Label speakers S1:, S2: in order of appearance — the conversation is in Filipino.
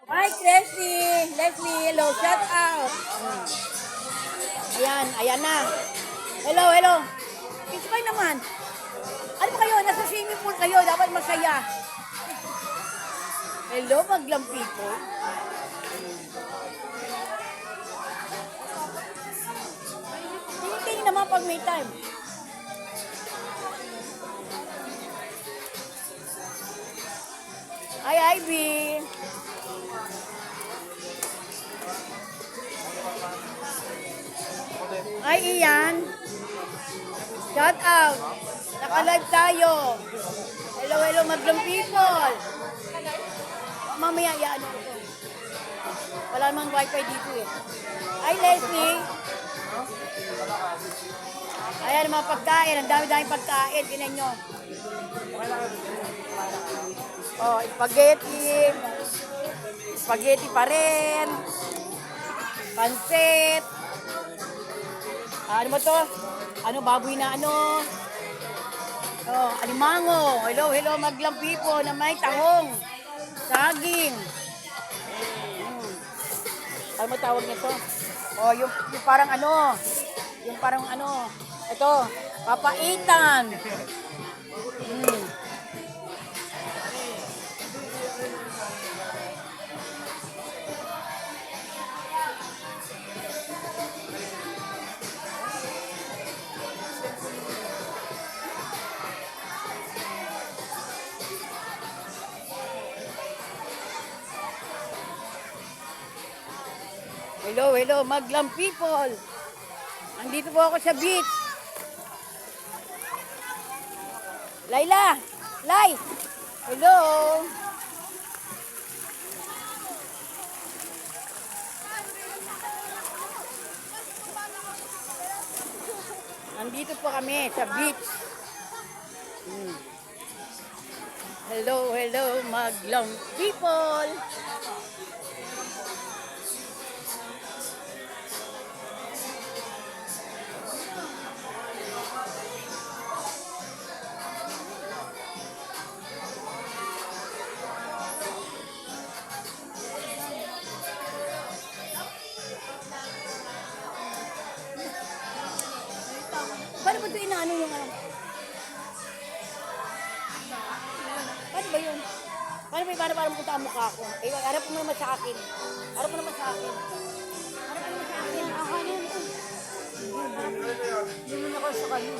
S1: Hi, Leslie. Leslie, hello. Shout out. Ayan na. Hello. Kiss kayo naman. Ano ba kayo? Nasa swimming pool kayo. Dapat masaya. Hello, maglang people. Tingin naman pag may time. Hi, Ivy. Hi, Ian. Shout out. Naka-live tayo. Hello, maglang people. Mamaya, ano ko. Wala namang wifi dito eh. Hi, Leslie. Ayan, mga pagkain. Ang dami-dami pagkain. Tinan nyo. Oh, spaghetti. Spaghetti pa rin. Pansit. Ano ba to? Ano, baboy na ano? Oh, alimango. Hello, maglang people na may tahong. Saging. Ano mo tawag nito? Oh, yung parang ano? Yung parang ano? Ito, papaitan. Hello, maglang people. Andito po ako sa beach. Layla! Lay! Hello! Andito po kami sa beach. Hello, maglang people. Paano ba ito inaano yung ano? Paano ba yun? Paano punta ang mukha ko? Eh, harap mo naman sa akin. Harap mo naman sa akin. Hindi mo na ako sa kanyo.